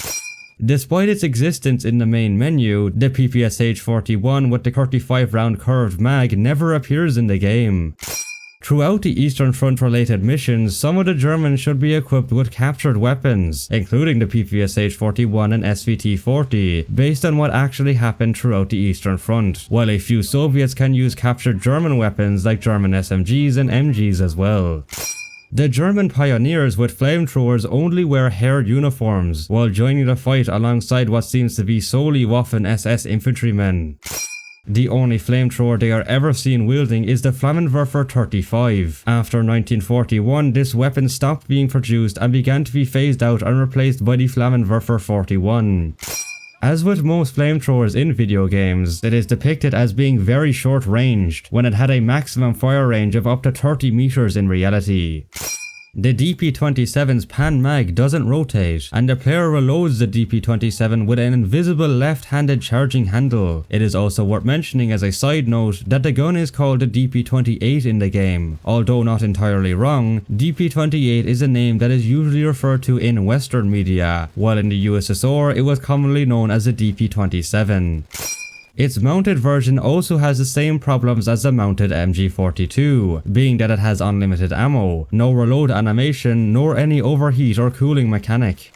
Despite its existence in the main menu, the PPSH-41 with the 35 round curved mag never appears in the game. Throughout the Eastern Front related missions, some of the Germans should be equipped with captured weapons, including the PPSH-41 and SVT-40, based on what actually happened throughout the Eastern Front, while a few Soviets can use captured German weapons like German SMGs and MGs as well. The German pioneers with flamethrowers only wear haired uniforms, while joining the fight alongside what seems to be solely Waffen-SS infantrymen. The only flamethrower they are ever seen wielding is the Flammenwerfer 35. After 1941, this weapon stopped being produced and began to be phased out and replaced by the Flammenwerfer 41. As with most flamethrowers in video games, it is depicted as being very short-ranged, when it had a maximum fire range of up to 30 meters in reality. The DP-27's pan mag doesn't rotate, and the player reloads the DP-27 with an invisible left-handed charging handle. It is also worth mentioning as a side note that the gun is called the DP-28 in the game. Although not entirely wrong, DP-28 is a name that is usually referred to in Western media, while in the USSR it was commonly known as the DP-27. Its mounted version also has the same problems as the mounted MG42, being that it has unlimited ammo, no reload animation, nor any overheat or cooling mechanic.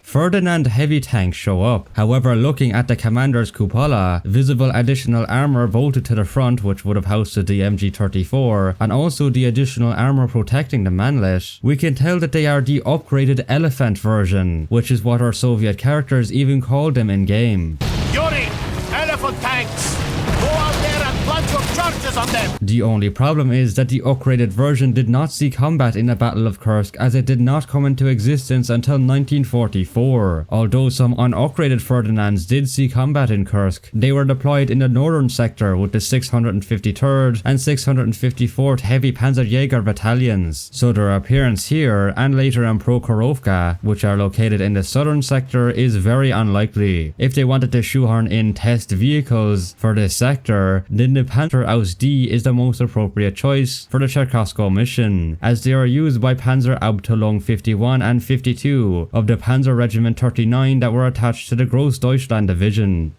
Ferdinand heavy tanks show up. However, looking at the commander's cupola, visible additional armor bolted to the front which would have housed the MG34, and also the additional armor protecting the manlet, we can tell that they are the upgraded elephant version, which is what our Soviet characters even called them in game. Yuri! Elephant tanks! Go out there and plant your charges on them! The only problem is that the upgraded version did not see combat in the Battle of Kursk, as it did not come into existence until 1944. Although some unupgraded Ferdinands did see combat in Kursk, they were deployed in the northern sector with the 653rd and 654th Heavy Panzerjäger battalions, so their appearance here and later in Prokhorovka, which are located in the southern sector, is very unlikely. If they wanted to shoehorn in test vehicles for this sector, then the Panzer Aus D is the most appropriate choice for the Cherkassov mission, as they are used by Panzerabteilung 51 and 52 of the Panzer Regiment 39 that were attached to the Großdeutschland division.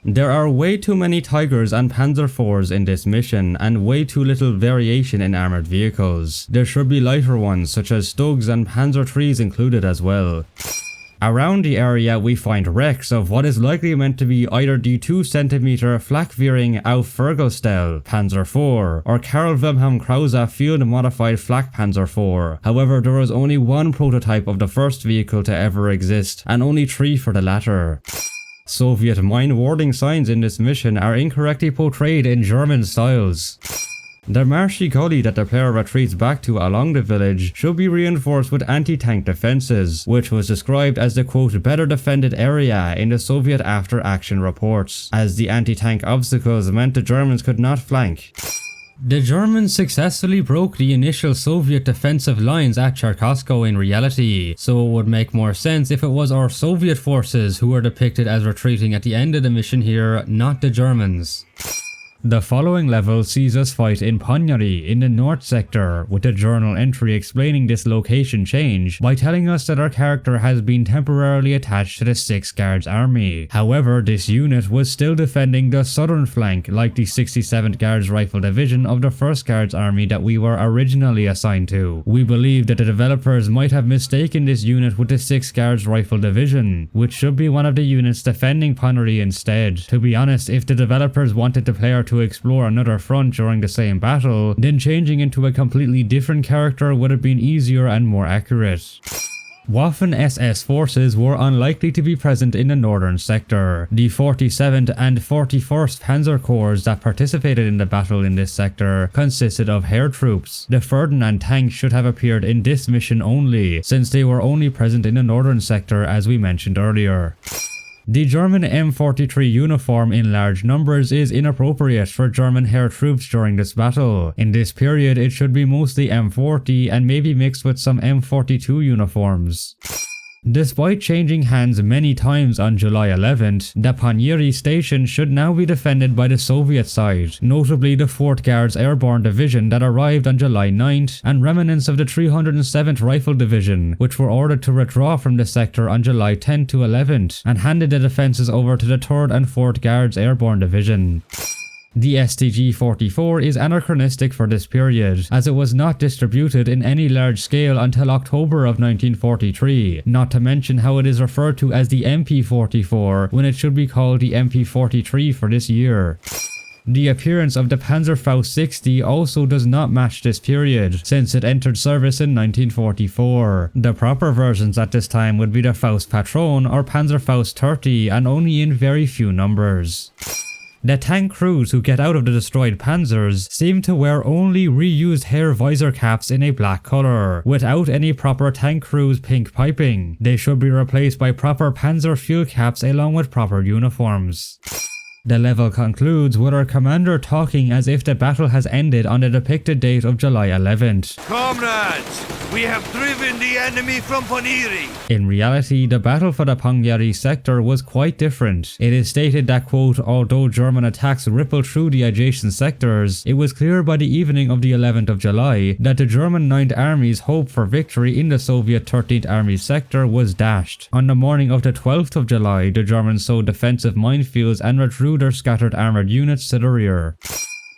There are way too many Tigers and Panzer IVs in this mission, and way too little variation in armoured vehicles. There should be lighter ones such as Stugs and Panzer IIIs included as well. Around the area we find wrecks of what is likely meant to be either the 2 cm flak-veering Auf Fergalstell Panzer IV or Karl Wilhelm Krause field-modified Flak Panzer IV. However, there was only one prototype of the first vehicle to ever exist, and only 3 for the latter. Soviet mine warding signs in this mission are incorrectly portrayed in German styles. The marshy gully that the player retreats back to along the village should be reinforced with anti-tank defenses, which was described as the quote better defended area in the Soviet after-action reports, as the anti-tank obstacles meant the Germans could not flank. The Germans successfully broke the initial Soviet defensive lines at Cherkassov in reality, so it would make more sense if it was our Soviet forces who were depicted as retreating at the end of the mission here, not the Germans. The following level sees us fight in Ponyari in the north sector, with a journal entry explaining this location change by telling us that our character has been temporarily attached to the 6th Guards Army. However, this unit was still defending the southern flank like the 67th Guards Rifle Division of the 1st Guards Army that we were originally assigned to. We believe that the developers might have mistaken this unit with the 6th Guards Rifle Division, which should be one of the units defending Ponyari instead. To be honest, if the developers wanted the player to explore another front during the same battle, then changing into a completely different character would have been easier and more accurate. Waffen-SS forces were unlikely to be present in the northern sector. The 47th and 41st Panzer Corps that participated in the battle in this sector consisted of air troops. The Ferdinand tanks should have appeared in this mission only, since they were only present in the northern sector as we mentioned earlier. The German M43 uniform in large numbers is inappropriate for German air troops during this battle. In this period, it should be mostly M40 and maybe mixed with some M42 uniforms. Despite changing hands many times on July 11th, the Ponieri station should now be defended by the Soviet side, notably the 4th Guards Airborne Division that arrived on July 9th and remnants of the 307th Rifle Division, which were ordered to withdraw from the sector on July 10th to 11th and handed the defences over to the 3rd and 4th Guards Airborne Division. The STG-44 is anachronistic for this period, as it was not distributed in any large scale until October of 1943, not to mention how it is referred to as the MP-44 when it should be called the MP-43 for this year. The appearance of the Panzerfaust 60 also does not match this period, since it entered service in 1944. The proper versions at this time would be the Faust Patron or Panzerfaust 30, and only in very few numbers. The tank crews who get out of the destroyed panzers seem to wear only reused hair visor caps in a black colour, without any proper tank crew's pink piping. They should be replaced by proper panzer fuel caps along with proper uniforms. The level concludes with our commander talking as if the battle has ended on the depicted date of July 11th. Comrades, we have driven the enemy from Ponieri. In reality, the battle for the Ponieri sector was quite different. It is stated that, quote, although German attacks rippled through the adjacent sectors, it was clear by the evening of the 11th of July that the German 9th Army's hope for victory in the Soviet 13th Army sector was dashed. On the morning of the 12th of July, the Germans sowed defensive minefields and withdrew their scattered armoured units to the rear.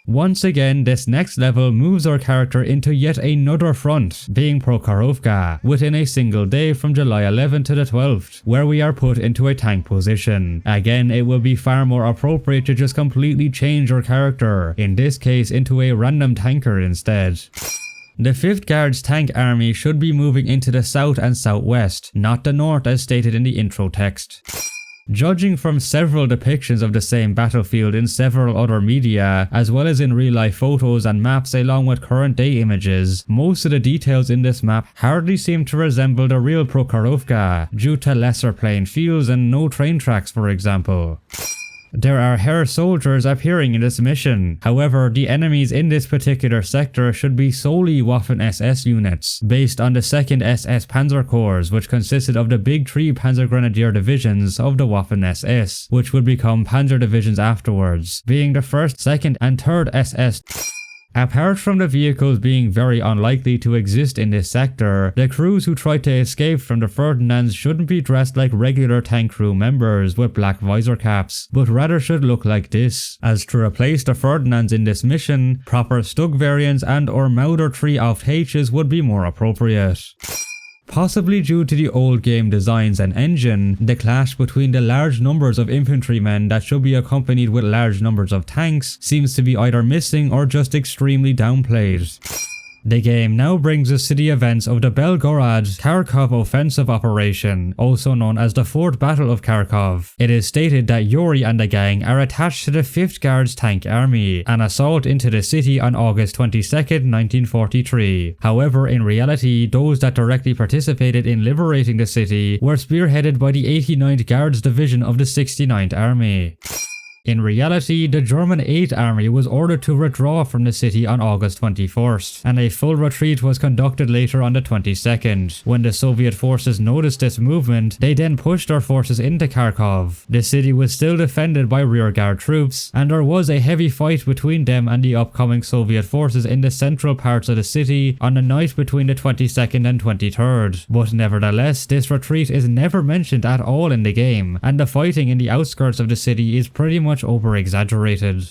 Once again, this next level moves our character into yet another front, being Prokhorovka, within a single day from July 11th to the 12th, where we are put into a tank position. Again, it will be far more appropriate to just completely change our character, in this case into a random tanker instead. The 5th Guards Tank Army should be moving into the south and southwest, not the north as stated in the intro text. Judging from several depictions of the same battlefield in several other media, as well as in real-life photos and maps along with current-day images, most of the details in this map hardly seem to resemble the real Prokhorovka, due to lesser plain fields and no train tracks, for example. There are Herr soldiers appearing in this mission. However, the enemies in this particular sector should be solely Waffen-SS units, based on the 2nd SS Panzer Corps, which consisted of the big 3 Panzer Grenadier divisions of the Waffen-SS, which would become Panzer divisions afterwards, being the 1st, 2nd and 3rd SS. Apart from the vehicles being very unlikely to exist in this sector, the crews who try to escape from the Ferdinands shouldn't be dressed like regular tank crew members with black visor caps, but rather should look like this, as to replace the Ferdinands in this mission, proper Stug variants and or Mauder 3 Auft H's would be more appropriate. Possibly due to the old game designs and engine, the clash between the large numbers of infantrymen that should be accompanied with large numbers of tanks seems to be either missing or just extremely downplayed. The game now brings us to the events of the Belgorod-Kharkov offensive operation, also known as the 4th Battle of Kharkov. It is stated that Yuri and the gang are attached to the 5th Guards Tank Army, an assault into the city on August 22, 1943. However, in reality, those that directly participated in liberating the city were spearheaded by the 89th Guards Division of the 69th Army. In reality, the German 8th Army was ordered to withdraw from the city on August 21st, and a full retreat was conducted later on the 22nd. When the Soviet forces noticed this movement, they then pushed their forces into Kharkov. The city was still defended by rearguard troops, and there was a heavy fight between them and the upcoming Soviet forces in the central parts of the city on the night between the 22nd and 23rd. But nevertheless, this retreat is never mentioned at all in the game, and the fighting in the outskirts of the city is pretty much over-exaggerated.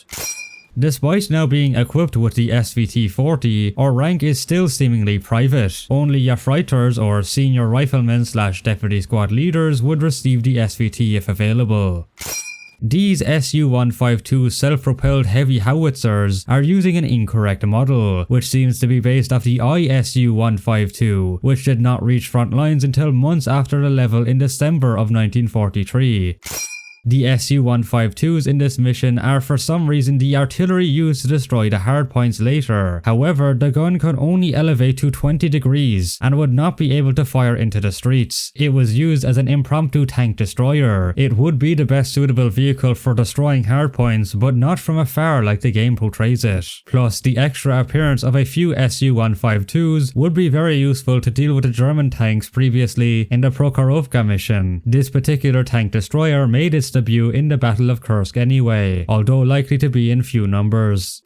Despite now being equipped with the SVT-40, our rank is still seemingly private. Only Jafreiters or senior riflemen / deputy squad leaders would receive the SVT if available. These Su-152 self-propelled heavy howitzers are using an incorrect model, which seems to be based off the ISU-152, which did not reach front lines until months after the level in December of 1943. The Su-152s in this mission are for some reason the artillery used to destroy the hardpoints later. However, the gun could only elevate to 20 degrees and would not be able to fire into the streets. It was used as an impromptu tank destroyer. It would be the best suitable vehicle for destroying hardpoints, but not from afar like the game portrays it. Plus, the extra appearance of a few Su-152s would be very useful to deal with the German tanks previously in the Prokhorovka mission. This particular tank destroyer made its debut in the Battle of Kursk anyway, although likely to be in few numbers.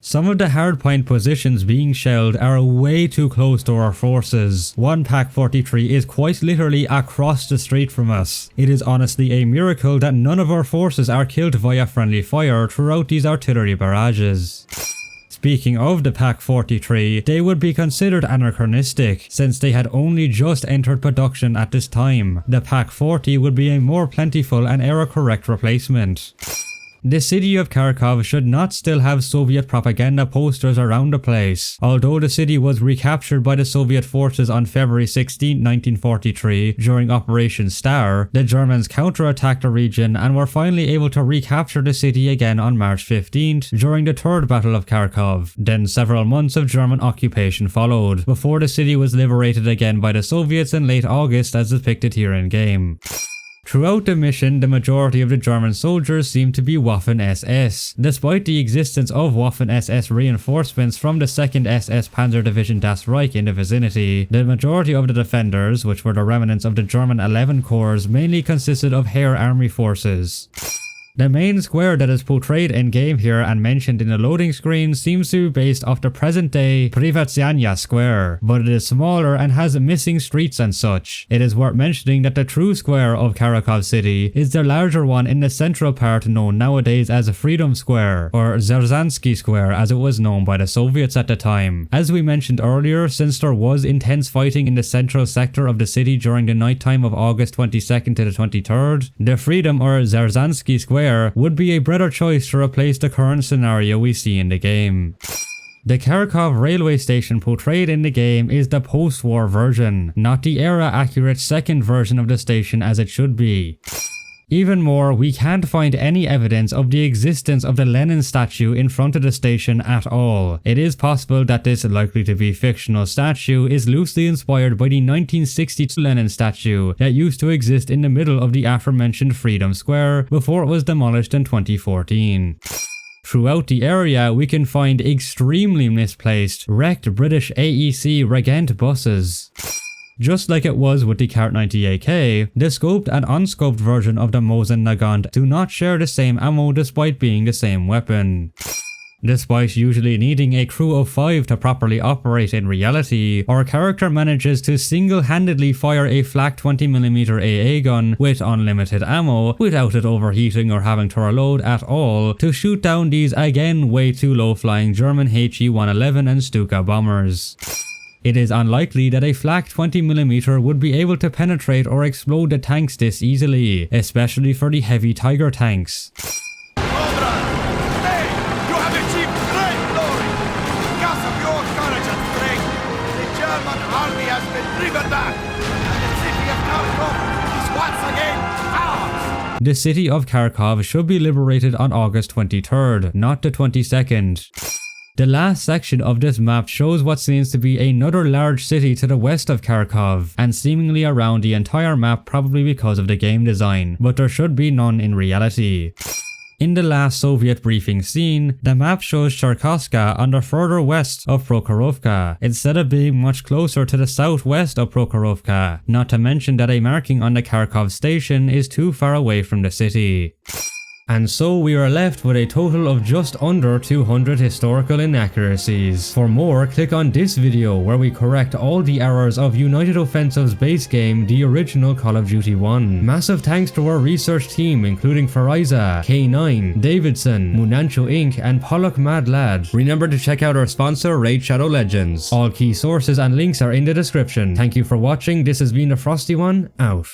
Some of the hardpoint positions being shelled are way too close to our forces. One Pak-43 is quite literally across the street from us. It is honestly a miracle that none of our forces are killed via friendly fire throughout these artillery barrages. Speaking of the Pak-43, they would be considered anachronistic since they had only just entered production at this time. The Pak-40 would be a more plentiful and era-correct replacement. The city of Kharkov should not still have Soviet propaganda posters around the place. Although the city was recaptured by the Soviet forces on February 16, 1943 during Operation Star, the Germans counterattacked the region and were finally able to recapture the city again on March 15th during the Third Battle of Kharkov. Then several months of German occupation followed, before the city was liberated again by the Soviets in late August as depicted here in game. Throughout the mission, the majority of the German soldiers seem to be Waffen-SS. Despite the existence of Waffen-SS reinforcements from the 2nd SS Panzer Division Das Reich in the vicinity, the majority of the defenders, which were the remnants of the German 11 Corps, mainly consisted of Heer Army forces. The main square that is portrayed in game here and mentioned in the loading screen seems to be based off the present day Privatsyanya Square, but it is smaller and has missing streets and such. It is worth mentioning that the true square of Kharkov city is the larger one in the central part known nowadays as Freedom Square, or Zerzansky Square as it was known by the Soviets at the time. As we mentioned earlier, since there was intense fighting in the central sector of the city during the nighttime of August 22nd to the 23rd, the Freedom or Zerzansky Square would be a better choice to replace the current scenario we see in the game. The Kharkov railway station portrayed in the game is the post-war version, not the era-accurate second version of the station as it should be. Even more, we can't find any evidence of the existence of the Lenin statue in front of the station at all. It is possible that this likely to be fictional statue is loosely inspired by the 1962 Lenin statue that used to exist in the middle of the aforementioned Freedom Square before it was demolished in 2014. Throughout the area, we can find extremely misplaced, wrecked British AEC Regent buses. Just like it was with the Kart 90AK, the scoped and unscoped version of the Mosin Nagant do not share the same ammo despite being the same weapon. Despite usually needing a crew of 5 to properly operate in reality, our character manages to single-handedly fire a flak 20mm AA gun with unlimited ammo without it overheating or having to reload at all to shoot down these again way too low flying German HE-111 and Stuka bombers. It is unlikely that a flak 20mm would be able to penetrate or explode the tanks this easily, especially for the heavy Tiger tanks. Cobra! Hey! You have achieved great glory! Because of your courage and strength, the German army has been driven back, and the city of Kharkov is once again ours! The city of Kharkov should be liberated on August 23rd, not the 22nd. The last section of this map shows what seems to be another large city to the west of Kharkov, and seemingly around the entire map probably because of the game design, but there should be none in reality. In the last Soviet briefing scene, the map shows Cherkasska on the further west of Prokhorovka, instead of being much closer to the southwest of Prokhorovka, not to mention that a marking on the Kharkov station is too far away from the city. And so we are left with a total of just under 200 historical inaccuracies. For more, click on this video where we correct all the errors of United Offensive's base game, the original Call of Duty 1. Massive thanks to our research team including Fariza, K9, Davidson, Munancho Inc. and Pollock Mad Lad. Remember to check out our sponsor Raid Shadow Legends. All key sources and links are in the description. Thank you for watching, this has been the Frosty One, out.